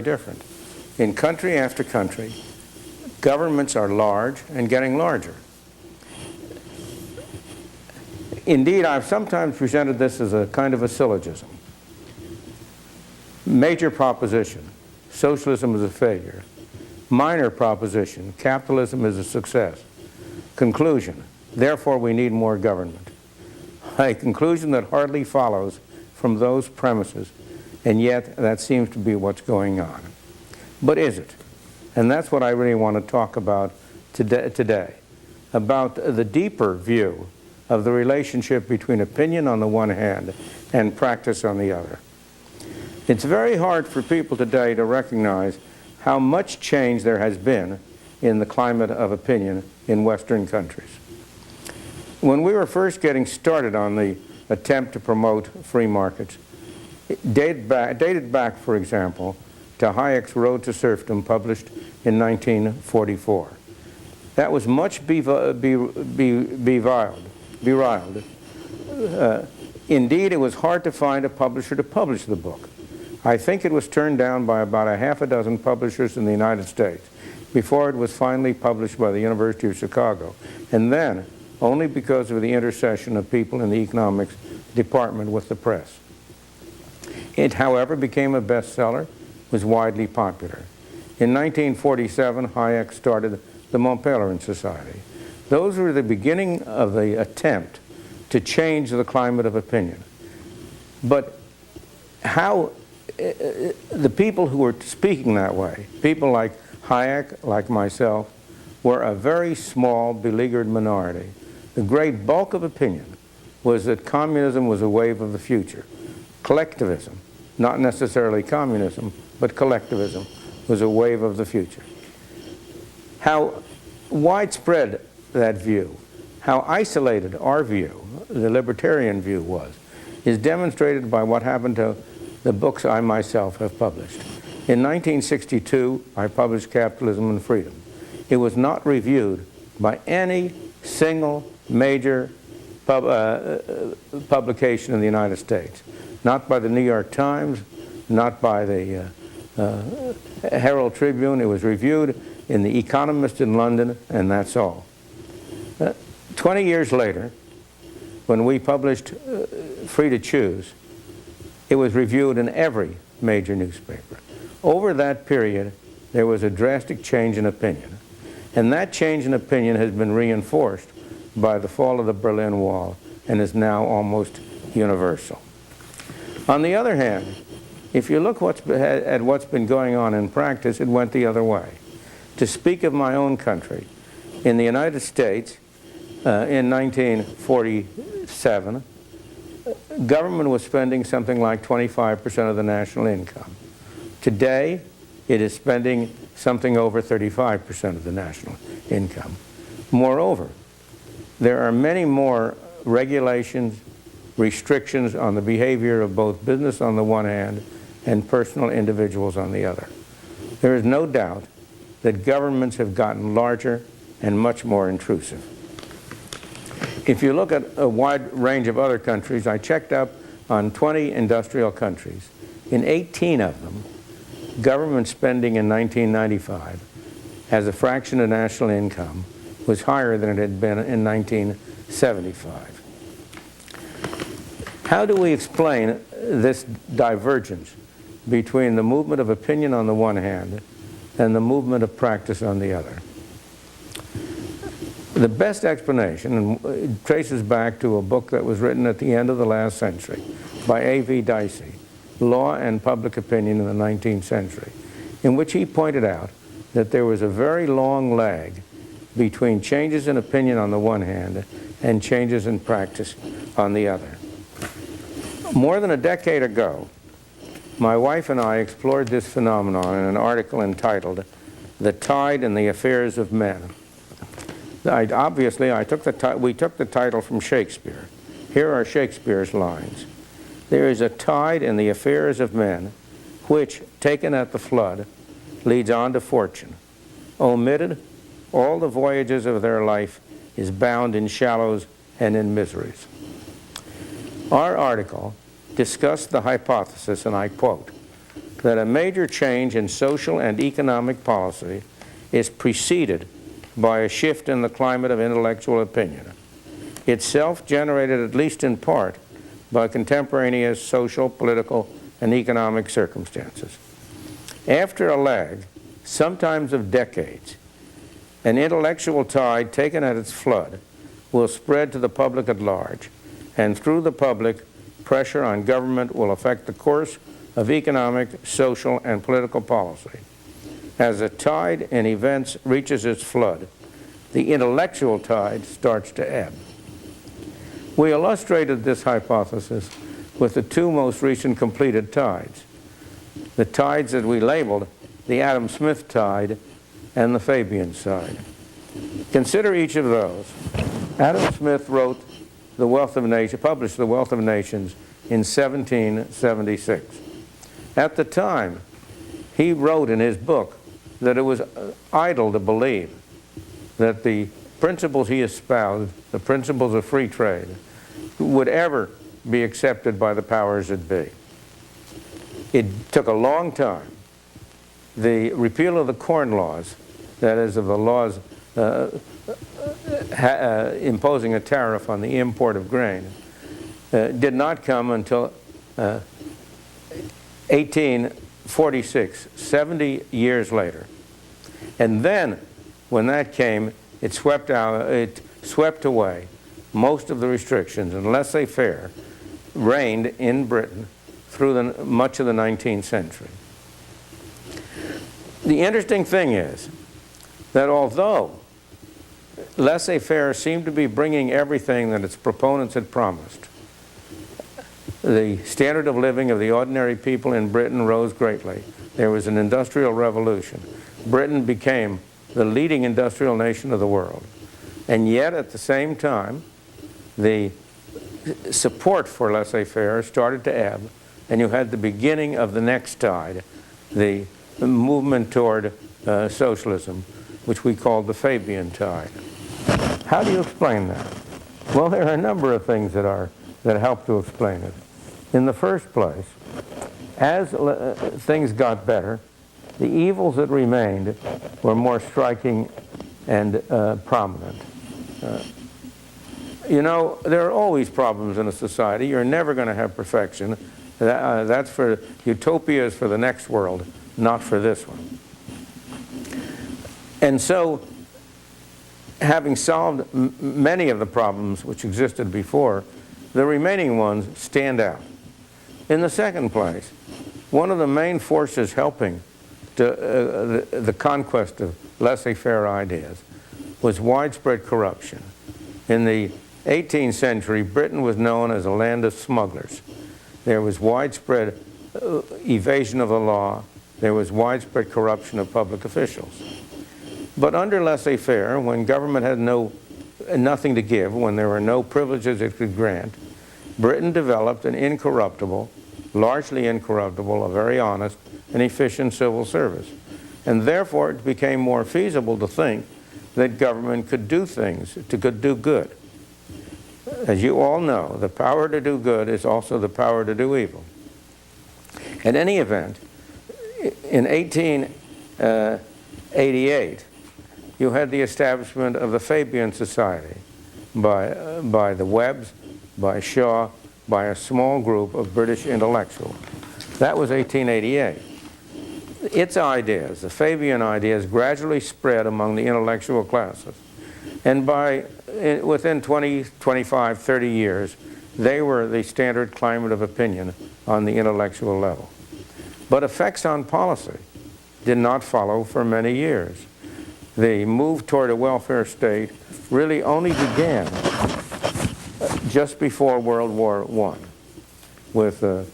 different. In country after country, governments are large and getting larger. Indeed, I've sometimes presented this as a kind of a syllogism. Major proposition, socialism is a failure. Minor proposition, capitalism is a success. Conclusion, therefore we need more government. A conclusion that hardly follows from those premises, and yet that seems to be what's going on. But is it? And that's what I really want to talk about today, about the deeper view of the relationship between opinion on the one hand and practice on the other. It's very hard for people today to recognize how much change there has been in the climate of opinion in Western countries. When we were first getting started on the attempt to promote free markets, it dated back, for example, to Hayek's Road to Serfdom, published in 1944. That was much beriled. Indeed, it was hard to find a publisher to publish the book. I think it was turned down by about a half a dozen publishers in the United States before it was finally published by the University of Chicago, and then only because of the intercession of people in the economics department with the press. It, however, became a bestseller, was widely popular. In 1947, Hayek started the Montpellier Society. Those were the beginning of the attempt to change the climate of opinion. But how the people who were speaking that way, people like Hayek, like myself, were a very small, beleaguered minority. The great bulk of opinion was that communism was a wave of the future. Collectivism, not necessarily communism, but collectivism, was a wave of the future. How widespread that view, how isolated our view, the libertarian view, was, is demonstrated by what happened to the books I myself have published. In 1962, I published Capitalism and Freedom. It was not reviewed by any single major publication in the United States. Not by the New York Times, not by the Herald Tribune. It was reviewed in The Economist in London, and that's all. 20 years later, when we published Free to Choose, it was reviewed in every major newspaper. Over that period, there was a drastic change in opinion. And that change in opinion has been reinforced by the fall of the Berlin Wall and is now almost universal. On the other hand, if you look at what's been going on in practice, it went the other way. To speak of my own country, in the United States, in 1947, government was spending something like 25% of the national income. Today, it is spending something over 35% of the national income. Moreover, there are many more regulations, restrictions on the behavior of both business on the one hand and personal individuals on the other. There is no doubt that governments have gotten larger and much more intrusive. If you look at a wide range of other countries, I checked up on 20 industrial countries. In 18 of them, government spending in 1995 as a fraction of national income was higher than it had been in 1975. How do we explain this divergence between the movement of opinion on the one hand and the movement of practice on the other? The best explanation, and it traces back to a book that was written at the end of the last century by A.V. Dicey, Law and Public Opinion in the 19th Century, in which he pointed out that there was a very long lag between changes in opinion on the one hand and changes in practice on the other. More than a decade ago, my wife and I explored this phenomenon in an article entitled "The Tide in the Affairs of Men." We took the title from Shakespeare. Here are Shakespeare's lines. "There is a tide in the affairs of men, which, taken at the flood, leads on to fortune. Omitted, all the voyages of their life is bound in shallows and in miseries." Our article discussed the hypothesis, and I quote, that a major change in social and economic policy is preceded by a shift in the climate of intellectual opinion, itself generated at least in part by contemporaneous social, political, and economic circumstances. After a lag, sometimes of decades, an intellectual tide taken at its flood will spread to the public at large, and through the public, pressure on government will affect the course of economic, social, and political policy. As a tide in events reaches its flood, the intellectual tide starts to ebb. We illustrated this hypothesis with the two most recent completed tides, the tides that we labeled the Adam Smith tide and the Fabian tide. Consider each of those. Adam Smith wrote The Wealth of Nations, published The Wealth of Nations in 1776. At the time, he wrote in his book that it was idle to believe that the principles he espoused, the principles of free trade, would ever be accepted by the powers that be. It took a long time. The repeal of the Corn Laws, that is, of the laws imposing a tariff on the import of grain, did not come until 1846, 70 years later. And then, when that came, it swept away most of the restrictions, and laissez-faire reigned in Britain through much of the 19th century. The interesting thing is that although laissez-faire seemed to be bringing everything that its proponents had promised, the standard of living of the ordinary people in Britain rose greatly. There was an industrial revolution. Britain became the leading industrial nation of the world. And yet, at the same time, the support for laissez-faire started to ebb, and you had the beginning of the next tide, the movement toward socialism, which we called the Fabian tide. How do you explain that? Well, there are a number of things that help to explain it. In the first place, as things got better, the evils that remained were more striking and prominent. You know, there are always problems in a society. You're never going to have perfection. That's for utopias for the next world, not for this one. And so, having solved many of the problems which existed before, the remaining ones stand out. In the second place, one of the main forces helping to, the conquest of laissez-faire ideas was widespread corruption. In the 18th century, Britain was known as a land of smugglers. There was widespread evasion of the law. There was widespread corruption of public officials. But under laissez-faire, when government had nothing to give, when there were no privileges it could grant, Britain developed an incorruptible, largely incorruptible, a very honest and efficient civil service. And therefore, it became more feasible to think that government could do things, could do good. As you all know, the power to do good is also the power to do evil. In any event, in 1888, you had the establishment of the Fabian Society by the Webbs, by Shaw, by a small group of British intellectuals. That was 1888. Its ideas, the Fabian ideas, gradually spread among the intellectual classes. And within 20, 25, 30 years, they were the standard climate of opinion on the intellectual level. But effects on policy did not follow for many years. The move toward a welfare state really only began just before World War I, with the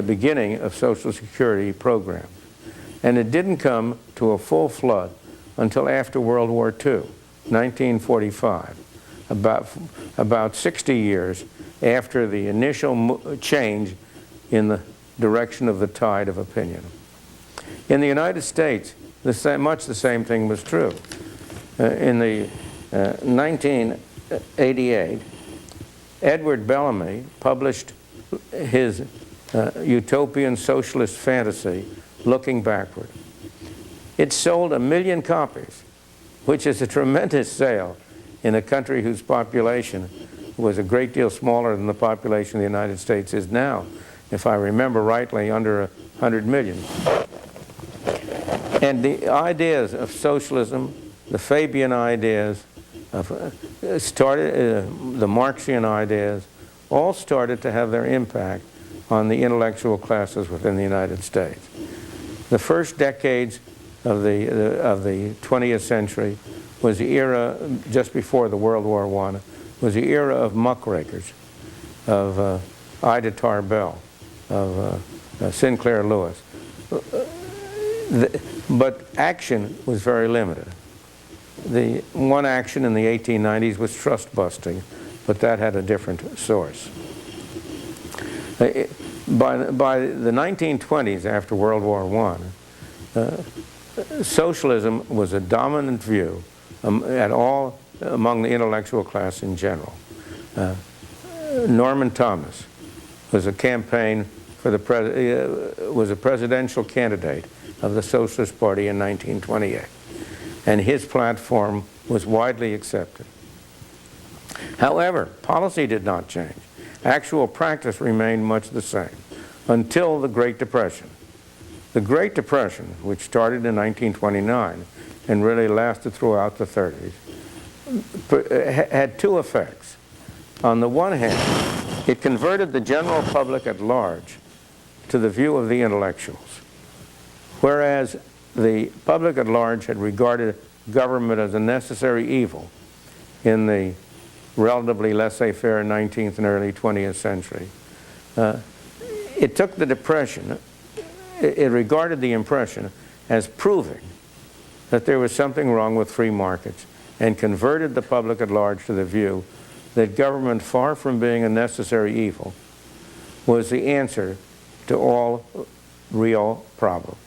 beginning of Social Security programs. And it didn't come to a full flood until after World War II, 1945, about 60 years after the initial change in the direction of the tide of opinion. In the United States, much the same thing was true. In the 1988, Edward Bellamy published his utopian socialist fantasy looking backward. It sold 1 million copies, which is a tremendous sale in a country whose population was a great deal smaller than the population of the United States is now, if I remember rightly, under 100 million. And the ideas of socialism, the Fabian ideas, the Marxian ideas, all started to have their impact on the intellectual classes within the United States. The first decades of the 20th century was the era, just before the World War I, was the era of muckrakers, of Ida Tarbell, of Sinclair Lewis. But action was very limited. The one action in the 1890s was trust busting, but that had a different source. By the 1920s, after World War I, socialism was a dominant view among the intellectual class in general. Norman Thomas was a presidential candidate of the Socialist Party in 1928, and his platform was widely accepted. However, policy did not change. Actual practice remained much the same until the Great Depression. The Great Depression, which started in 1929 and really lasted throughout the 30s, had two effects. On the one hand, it converted the general public at large to the view of the intellectuals, whereas the public at large had regarded government as a necessary evil in the relatively laissez-faire 19th and early 20th century. It took the Depression, it regarded the impression as proving that there was something wrong with free markets, and converted the public at large to the view that government, far from being a necessary evil, was the answer to all real problems.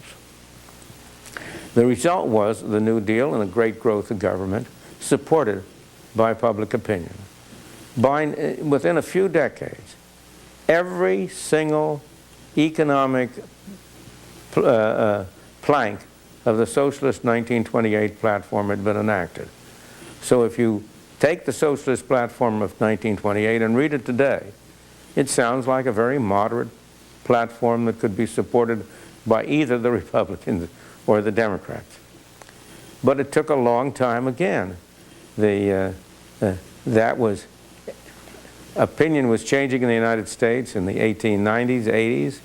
The result was the New Deal and a great growth of government, supported by public opinion. Within a few decades, every single economic plank of the Socialist 1928 platform had been enacted. So if you take the Socialist platform of 1928 and read it today, it sounds like a very moderate platform that could be supported by either the Republicans or the Democrats. But it took a long time again. Opinion was changing in the United States in the 1890s, 80s.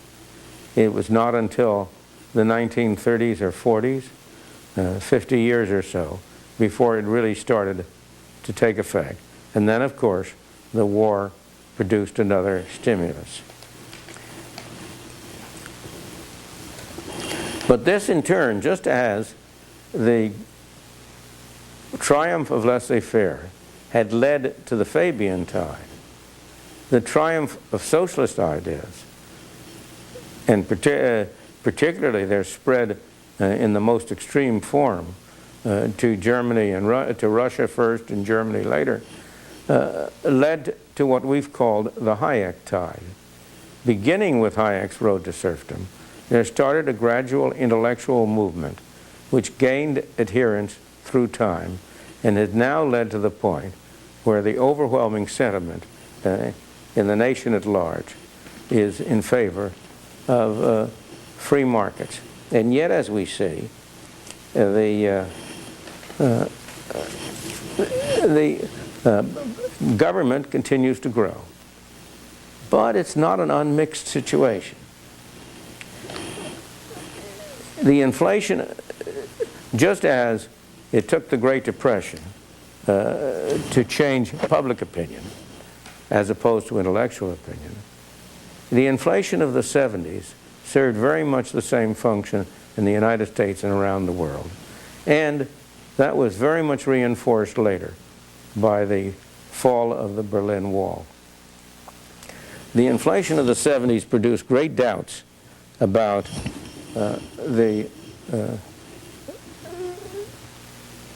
It was not until the 1930s or 40s, 50 years or so, before it really started to take effect. And then, of course, the war produced another stimulus. But this, in turn, just as the triumph of laissez-faire had led to the Fabian tide, the triumph of socialist ideas, and particularly their spread in the most extreme form to Germany and to Russia first and Germany later, led to what we've called the Hayek tide. Beginning with Hayek's Road to Serfdom, there started a gradual intellectual movement which gained adherents through time and has now led to the point where the overwhelming sentiment in the nation at large is in favor of free markets. And yet, as we see, the government continues to grow. But it's not an unmixed situation. The inflation, just as it took the Great Depression to change public opinion as opposed to intellectual opinion, the inflation of the 70s served very much the same function in the United States and around the world. And that was very much reinforced later by the fall of the Berlin Wall. The inflation of the 70s produced great doubts about the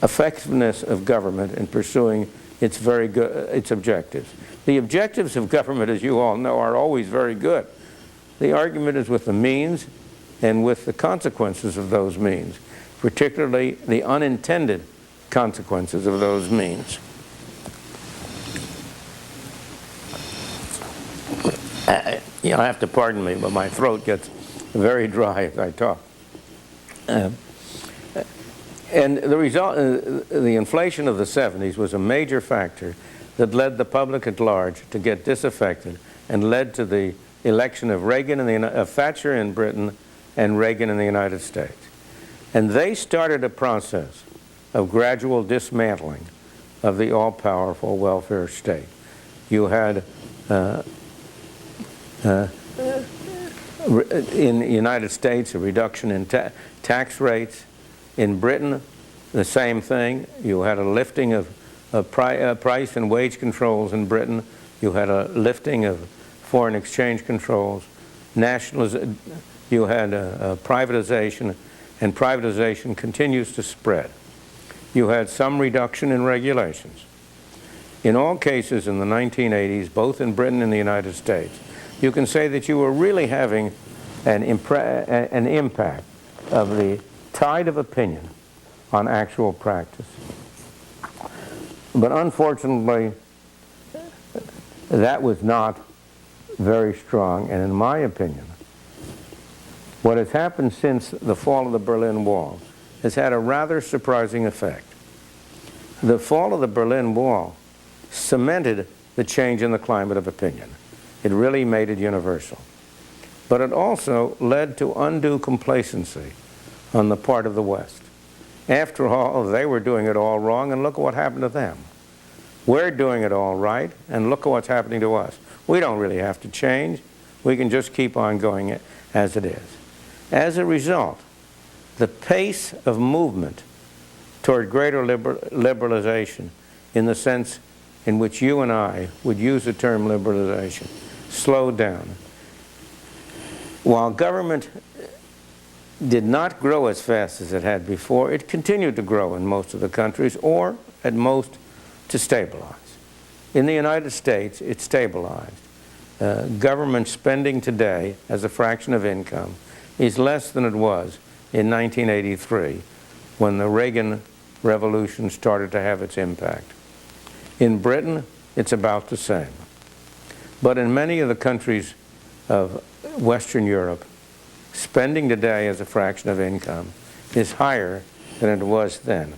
effectiveness of government in pursuing its objectives. The objectives of government, as you all know, are always very good. The argument is with the means and with the consequences of those means, particularly the unintended consequences of those means. You have to pardon me, but my throat gets very dry as I talk. And the result, the inflation of the 70s was a major factor that led the public at large to get disaffected and led to the election of Thatcher in Britain and Reagan in the United States. And they started a process of gradual dismantling of the all-powerful welfare state. You had in the United States a reduction in tax rates. In Britain, the same thing. You had a lifting of price and wage controls in Britain. You had a lifting of foreign exchange controls. You had privatization, and privatization continues to spread. You had some reduction in regulations. In all cases in the 1980s, both in Britain and the United States, you can say that you were really having an impact of the tide of opinion on actual practice. But unfortunately, that was not very strong, and in my opinion, what has happened since the fall of the Berlin Wall has had a rather surprising effect. The fall of the Berlin Wall cemented the change in the climate of opinion. It really made it universal. But it also led to undue complacency on the part of the West. After all, they were doing it all wrong, and look at what happened to them. We're doing it all right, and look at what's happening to us. We don't really have to change. We can just keep on going as it is. As a result, the pace of movement toward greater liberalization, in the sense in which you and I would use the term liberalization, slowed down. While government did not grow as fast as it had before, it continued to grow in most of the countries, or at most to stabilize. In the United States, it stabilized. Government spending today as a fraction of income is less than it was in 1983, when the Reagan Revolution started to have its impact. In Britain, it's about the same. But in many of the countries of Western Europe, spending today as a fraction of income is higher than it was then.